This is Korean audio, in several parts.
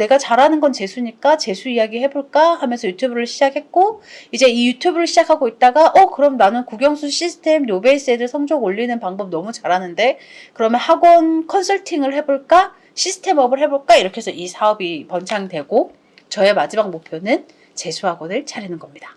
내가 잘하는 건 재수니까 재수 이야기 해볼까 하면서 유튜브를 시작했고, 이제 이 유튜브를 시작하고 있다가 그럼 나는 국영수 시스템 노베이스 애들 성적 올리는 방법 너무 잘하는데 그러면 학원 컨설팅을 해볼까? 시스템업을 해볼까? 이렇게 해서 이 사업이 번창되고, 저의 마지막 목표는 재수학원을 차리는 겁니다.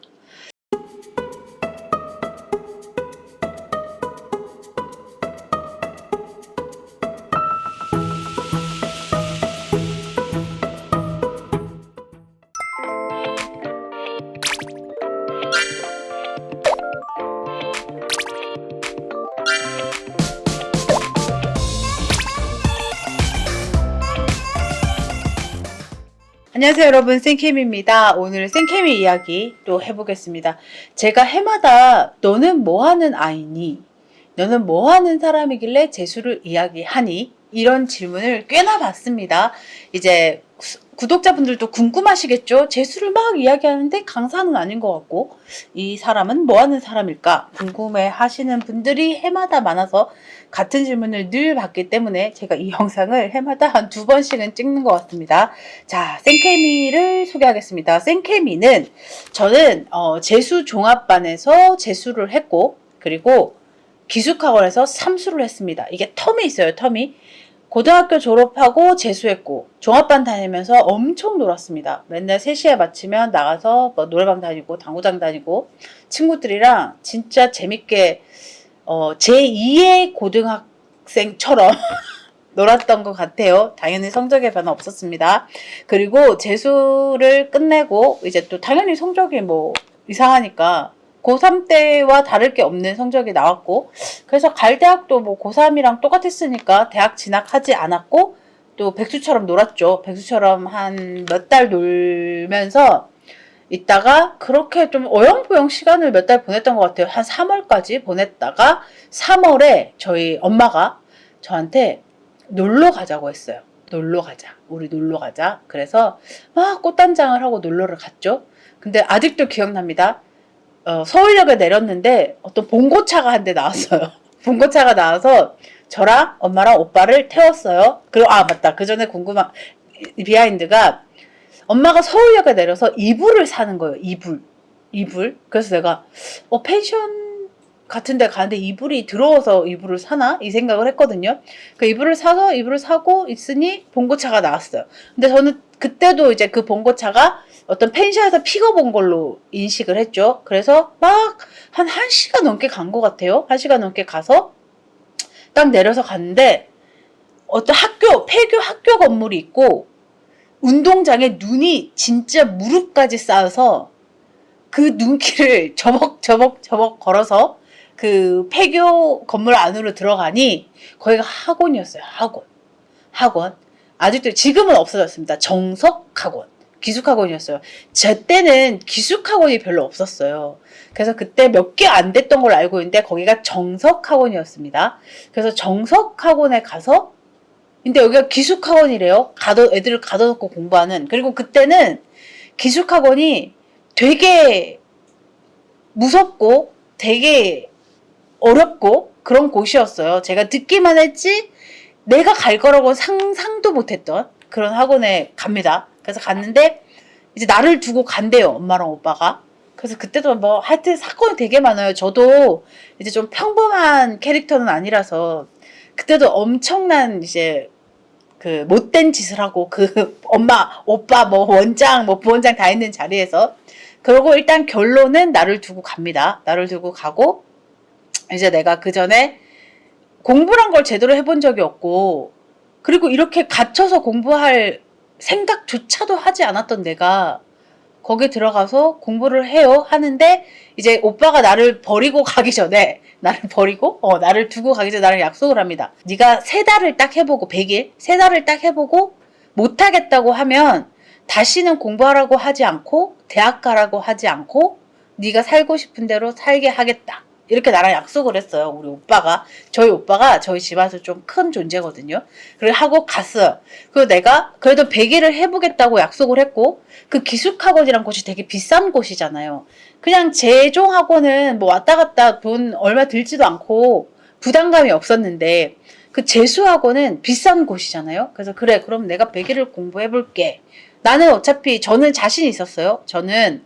안녕하세요 여러분, 쌤캠입니다. 오늘 쌤캠이 이야기 또 해보겠습니다. 제가 해마다 너는 뭐하는 아이니? 너는 뭐하는 사람이길래 재수를 이야기하니? 이런 질문을 꽤나 받습니다. 이제 구독자분들도 궁금하시겠죠? 재수를 막 이야기하는데 강사는 아닌 것 같고 이 사람은 뭐하는 사람일까? 궁금해 하시는 분들이 해마다 많아서 같은 질문을 늘 받기 때문에 제가 이 영상을 해마다 한 2번씩은 찍는 것 같습니다. 자, 쌤케미를 소개하겠습니다. 쌤케미는 저는 재수 종합반에서 재수를 했고, 그리고 기숙학원에서 삼수를 했습니다. 이게 텀이 있어요, 텀이. 고등학교 졸업하고 재수했고 종합반 다니면서 엄청 놀았습니다. 맨날 3시에 마치면 나가서 뭐 노래방 다니고 당구장 다니고 친구들이랑 진짜 재밌게 제2의 고등학생처럼 놀았던 것 같아요. 당연히 성적에 변화 없었습니다. 그리고 재수를 끝내고 이제 또 당연히 성적이 뭐 이상하니까 고3 때와 다를 게 없는 성적이 나왔고, 그래서 갈 대학도 뭐 고3이랑 똑같았으니까 대학 진학하지 않았고, 또 백수처럼 놀았죠. 백수처럼 한 몇 달 놀면서 있다가 그렇게 좀 어영부영 시간을 몇 달 보냈던 것 같아요. 한 3월까지 보냈다가 3월에 저희 엄마가 저한테 놀러 가자고 했어요. 놀러 가자. 우리 놀러 가자. 그래서 막 꽃단장을 하고 놀러를 갔죠. 근데 아직도 기억납니다. 서울역에 내렸는데 어떤 봉고차가 한 대 나왔어요. 봉고차가 나와서 저랑 엄마랑 오빠를 태웠어요. 그리고 맞다. 그 전에 궁금한 비하인드가, 엄마가 서울역에 내려서 이불을 사는 거예요. 이불. 그래서 내가 펜션 같은 데 가는데 이불이 더러워서 이불을 사나? 이 생각을 했거든요. 그 이불을 사고 있으니 봉고차가 나왔어요. 근데 저는 그때도 이제 그 봉고차가 어떤 펜션에서 픽업온 걸로 인식을 했죠. 그래서 막 한 1시간 넘게 간 것 같아요. 1시간 넘게 가서 딱 내려서 갔는데 어떤 폐교 학교 건물이 있고 운동장에 눈이 진짜 무릎까지 쌓여서 그 눈길을 저벅 걸어서 그 폐교 건물 안으로 들어가니 거기가 학원이었어요. 학원. 아직도 지금은 없어졌습니다. 정석학원. 기숙학원이었어요. 제 때는 기숙학원이 별로 없었어요. 그래서 그때 몇 개 안 됐던 걸로 알고 있는데 거기가 정석학원이었습니다. 그래서 정석학원에 가서, 근데 여기가 기숙학원이래요. 애들을 가둬놓고 공부하는. 그리고 그때는 기숙학원이 되게 무섭고 되게 어렵고 그런 곳이었어요. 제가 듣기만 했지 내가 갈 거라고 상상도 못했던 그런 학원에 갑니다. 그래서 갔는데 이제 나를 두고 간대요, 엄마랑 오빠가. 그래서 그때도 뭐 하여튼 사건이 되게 많아요. 저도 이제 좀 평범한 캐릭터는 아니라서 그때도 엄청난 이제 그 못된 짓을 하고, 그 엄마, 오빠, 뭐 원장, 뭐 부원장 다 있는 자리에서. 그러고 일단 결론은 나를 두고 갑니다. 나를 두고 가고, 이제 내가 그 전에 공부란 걸 제대로 해본 적이 없고, 그리고 이렇게 갇혀서 공부할 생각조차도 하지 않았던 내가 거기 들어가서 공부를 해요. 하는데 이제 오빠가 나를 버리고 가기 전에, 나를 두고 가기 전에 나를 약속을 합니다. 네가 3달을 딱 해보고, 100일 3달을 딱 해보고 못하겠다고 하면 다시는 공부하라고 하지 않고 대학 가라고 하지 않고 네가 살고 싶은 대로 살게 하겠다. 이렇게 나랑 약속을 했어요. 우리 오빠가. 저희 오빠가 저희 집안에서 좀 큰 존재거든요. 그래 하고 갔어요. 그리고 내가 그래도 100일을 해보겠다고 약속을 했고, 그 기숙학원이란 곳이 되게 비싼 곳이잖아요. 그냥 재종학원은 뭐 왔다 갔다 돈 얼마 들지도 않고 부담감이 없었는데, 그 재수학원은 비싼 곳이잖아요. 그래서 그래, 그럼 내가 100일을 공부해볼게. 나는 어차피 저는 자신 있었어요. 저는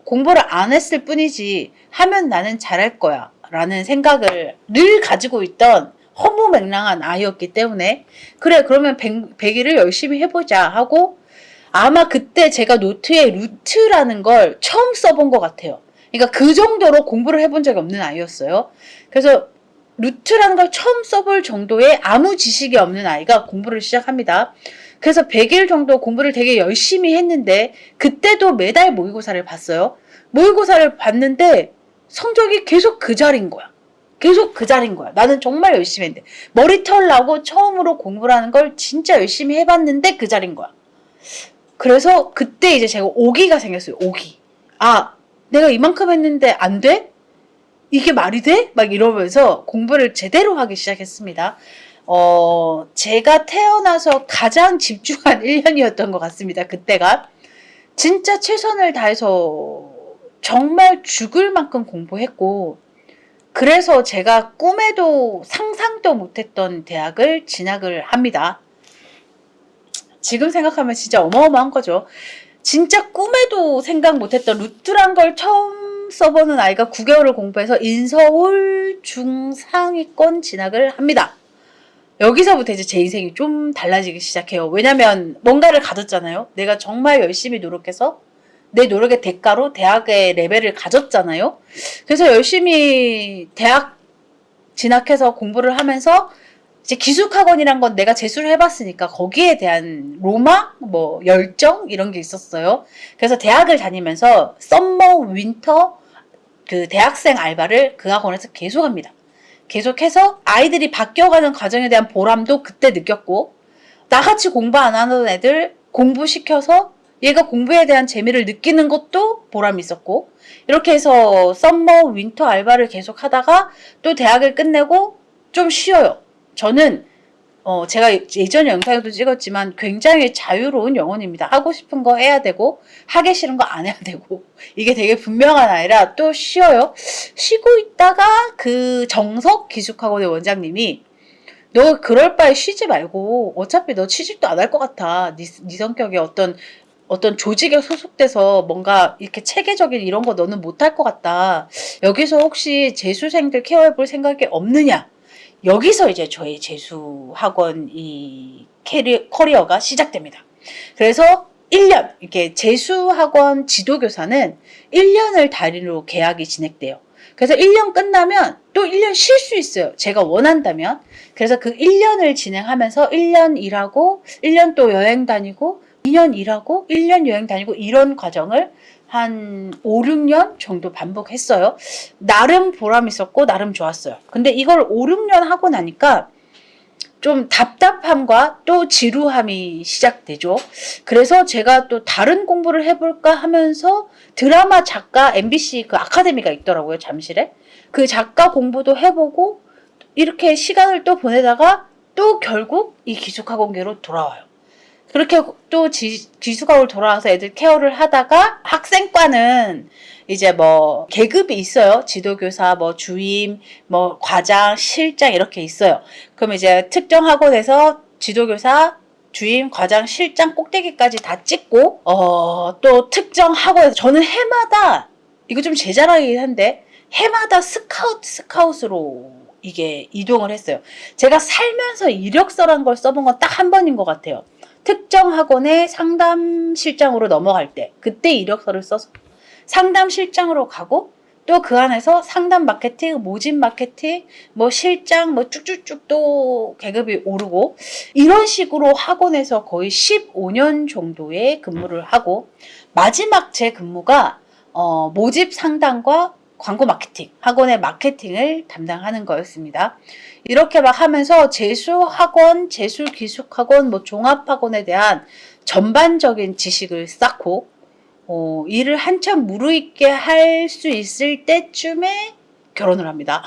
공부를 안 했을 뿐이지 하면 나는 잘할 거야 라는 생각을 늘 가지고 있던 허무맹랑한 아이였기 때문에 그래, 그러면 100일을 열심히 해보자 하고, 아마 그때 제가 노트에 루트라는 걸 처음 써본 것 같아요. 그러니까 그 정도로 공부를 해본 적이 없는 아이였어요. 그래서 루트라는 걸 처음 써볼 정도의 아무 지식이 없는 아이가 공부를 시작합니다. 그래서 100일 정도 공부를 되게 열심히 했는데, 그때도 매달 모의고사를 봤어요. 모의고사를 봤는데 성적이 계속 그 자리인 거야. 계속 그 자리인 거야. 나는 정말 열심히 했는데, 머리털 나고 처음으로 공부를 하는 걸 진짜 열심히 해봤는데 그 자리인 거야. 그래서 그때 이제 제가 오기가 생겼어요. 오기. 아, 내가 이만큼 했는데 안 돼? 이게 말이 돼? 막 이러면서 공부를 제대로 하기 시작했습니다. 제가 태어나서 가장 집중한 1년이었던 것 같습니다. 그때가. 진짜 최선을 다해서 정말 죽을 만큼 공부했고, 그래서 제가 꿈에도 상상도 못했던 대학을 진학을 합니다. 지금 생각하면 진짜 어마어마한 거죠. 진짜 꿈에도 생각 못했던 루트란 걸 처음 써보는 아이가 9개월을 공부해서 인서울 중상위권 진학을 합니다. 여기서부터 이제 제 인생이 좀 달라지기 시작해요. 왜냐면 뭔가를 가졌잖아요. 내가 정말 열심히 노력해서 내 노력의 대가로 대학의 레벨을 가졌잖아요. 그래서 열심히 대학 진학해서 공부를 하면서 이제 기숙학원이란 건 내가 재수를 해봤으니까 거기에 대한 로망, 뭐 열정 이런 게 있었어요. 그래서 대학을 다니면서 썸머, 윈터 그 대학생 알바를 그 학원에서 계속합니다. 계속해서 아이들이 바뀌어가는 과정에 대한 보람도 그때 느꼈고, 나같이 공부 안 하는 애들 공부시켜서 얘가 공부에 대한 재미를 느끼는 것도 보람이 있었고, 이렇게 해서 썸머, 윈터 알바를 계속 하다가 또 대학을 끝내고 좀 쉬어요. 저는 제가 예전에 영상에도 찍었지만 굉장히 자유로운 영혼입니다. 하고 싶은 거 해야 되고 하기 싫은 거 안 해야 되고, 이게 되게 분명한 아이라 또 쉬어요. 쉬고 있다가 그 정석 기숙학원의 원장님이 너 그럴 바에 쉬지 말고 어차피 너 취직도 안 할 것 같아. 네 성격에 어떤 조직에 소속돼서 뭔가 이렇게 체계적인 이런 거 너는 못할 것 같다. 여기서 혹시 재수생들 케어해볼 생각이 없느냐? 여기서 이제 저의 재수학원 이 커리어가 시작됩니다. 그래서 1년, 이렇게 재수학원 지도교사는 1년을 단위로 계약이 진행돼요. 그래서 1년 끝나면 또 1년 쉴 수 있어요. 제가 원한다면. 그래서 그 1년을 진행하면서 1년 일하고, 1년 또 여행 다니고, 2년 일하고, 1년 여행 다니고, 이런 과정을 한 5, 6년 정도 반복했어요. 나름 보람 있었고 나름 좋았어요. 근데 이걸 5, 6년 하고 나니까 좀 답답함과 또 지루함이 시작되죠. 그래서 제가 또 다른 공부를 해볼까 하면서 드라마 작가 MBC 그 아카데미가 있더라고요. 잠실에. 그 작가 공부도 해보고 이렇게 시간을 또 보내다가 또 결국 이 기숙학원계로 돌아와요. 그렇게 또 기숙학원을 돌아와서 애들 케어를 하다가 학생과는 이제 뭐 계급이 있어요. 지도교사, 뭐 주임, 뭐 과장, 실장 이렇게 있어요. 그럼 이제 특정 학원에서 지도교사, 주임, 과장, 실장 꼭대기까지 다 찍고 또 특정 학원에서 저는 해마다 이거 좀 제 자랑이긴 한데 해마다 스카웃으로 이게 이동을 했어요. 제가 살면서 이력서란 걸 써본 건 딱 한 번인 것 같아요. 특정 학원의 상담실장으로 넘어갈 때 그때 이력서를 써서 상담실장으로 가고 또 그 안에서 상담 마케팅, 모집 마케팅, 뭐 실장, 뭐 쭉쭉쭉 또 계급이 오르고 이런 식으로 학원에서 거의 15년 정도의 근무를 하고 마지막 제 근무가 모집 상담과 광고 마케팅, 학원의 마케팅을 담당하는 거였습니다. 이렇게 막 하면서 재수학원, 재수기숙학원, 뭐 종합학원에 대한 전반적인 지식을 쌓고 일을 한참 무르익게 할 수 있을 때쯤에 결혼을 합니다.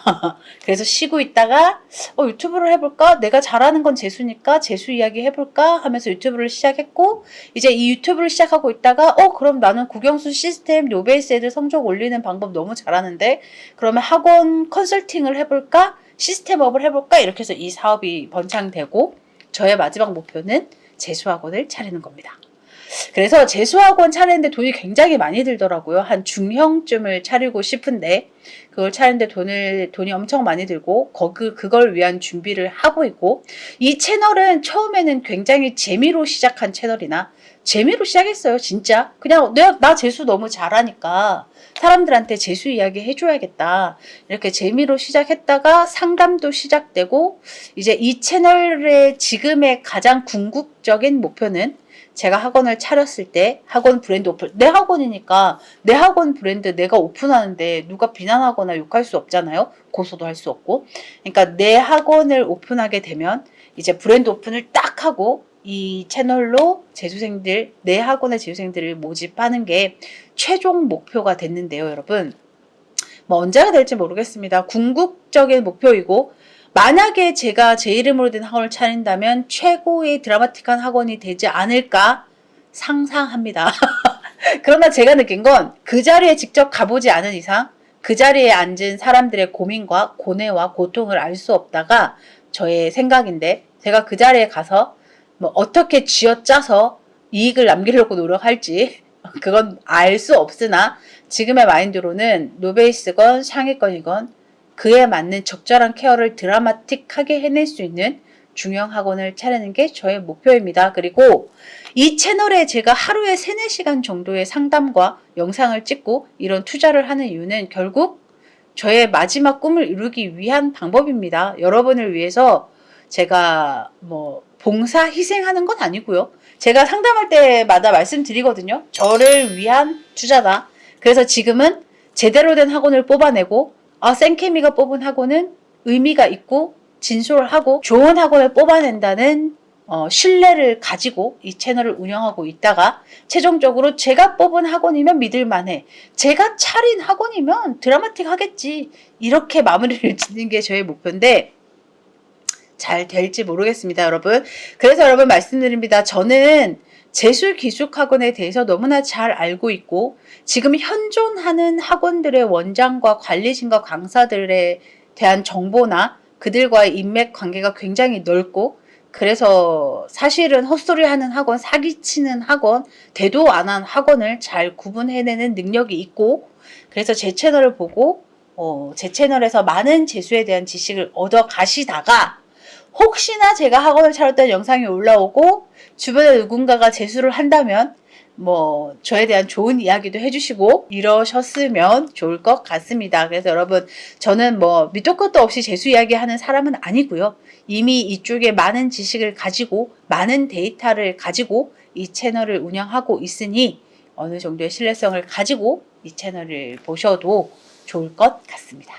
그래서 쉬고 있다가 유튜브를 해볼까? 내가 잘하는 건 재수니까 재수 이야기 해볼까? 하면서 유튜브를 시작했고 이제 이 유튜브를 시작하고 있다가 그럼 나는 국영수 시스템 노베이스 애들 성적 올리는 방법 너무 잘하는데 그러면 학원 컨설팅을 해볼까? 시스템업을 해볼까 이렇게 해서 이 사업이 번창되고 저의 마지막 목표는 재수학원을 차리는 겁니다. 그래서 재수학원 차리는데 돈이 굉장히 많이 들더라고요. 한 중형쯤을 차리고 싶은데 그걸 차리는데 돈이 엄청 많이 들고 그걸 위한 준비를 하고 있고 이 채널은 처음에는 굉장히 재미로 시작한 채널이나 재미로 시작했어요. 진짜 그냥 나 재수 너무 잘하니까 사람들한테 재수 이야기 해줘야겠다 이렇게 재미로 시작했다가 상담도 시작되고 이제 이 채널의 지금의 가장 궁극적인 목표는 제가 학원을 차렸을 때 학원 브랜드 오픈, 내 학원이니까 내 학원 브랜드 내가 오픈하는데 누가 비난하거나 욕할 수 없잖아요. 고소도 할 수 없고. 그러니까 내 학원을 오픈하게 되면 이제 브랜드 오픈을 딱 하고 이 채널로 재수생들, 내 학원의 재수생들을 모집하는 게 최종 목표가 됐는데요, 여러분. 뭐 언제가 될지 모르겠습니다. 궁극적인 목표이고 만약에 제가 제 이름으로 된 학원을 차린다면 최고의 드라마틱한 학원이 되지 않을까 상상합니다. 그러나 제가 느낀 건 그 자리에 직접 가보지 않은 이상 그 자리에 앉은 사람들의 고민과 고뇌와 고통을 알 수 없다가 저의 생각인데 제가 그 자리에 가서 뭐 어떻게 쥐어짜서 이익을 남기려고 노력할지 그건 알 수 없으나 지금의 마인드로는 노베이스건 상위권이건 그에 맞는 적절한 케어를 드라마틱하게 해낼 수 있는 중형 학원을 차리는 게 저의 목표입니다. 그리고 이 채널에 제가 하루에 3, 4시간 정도의 상담과 영상을 찍고 이런 투자를 하는 이유는 결국 저의 마지막 꿈을 이루기 위한 방법입니다. 여러분을 위해서 제가 뭐 봉사 희생하는 건 아니고요. 제가 상담할 때마다 말씀드리거든요. 저를 위한 투자다. 그래서 지금은 제대로 된 학원을 뽑아내고 생케미가 뽑은 학원은 의미가 있고 진솔하고 좋은 학원을 뽑아낸다는 신뢰를 가지고 이 채널을 운영하고 있다가 최종적으로 제가 뽑은 학원이면 믿을만해. 제가 차린 학원이면 드라마틱 하겠지. 이렇게 마무리를 짓는 게 저의 목표인데 잘 될지 모르겠습니다, 여러분. 그래서 여러분 말씀드립니다. 저는 재술기숙학원에 대해서 너무나 잘 알고 있고 지금 현존하는 학원들의 원장과 관리진과 강사들에 대한 정보나 그들과의 인맥 관계가 굉장히 넓고 그래서 사실은 헛소리하는 학원, 사기치는 학원, 대도 안 한 학원을 잘 구분해내는 능력이 있고 그래서 제 채널을 보고 제 채널에서 많은 재수에 대한 지식을 얻어 가시다가 혹시나 제가 학원을 차렸다는 영상이 올라오고 주변에 누군가가 재수를 한다면 뭐 저에 대한 좋은 이야기도 해주시고 이러셨으면 좋을 것 같습니다. 그래서 여러분 저는 뭐 밑도 끝도 없이 재수 이야기하는 사람은 아니고요. 이미 이쪽에 많은 지식을 가지고 많은 데이터를 가지고 이 채널을 운영하고 있으니 어느 정도의 신뢰성을 가지고 이 채널을 보셔도 좋을 것 같습니다.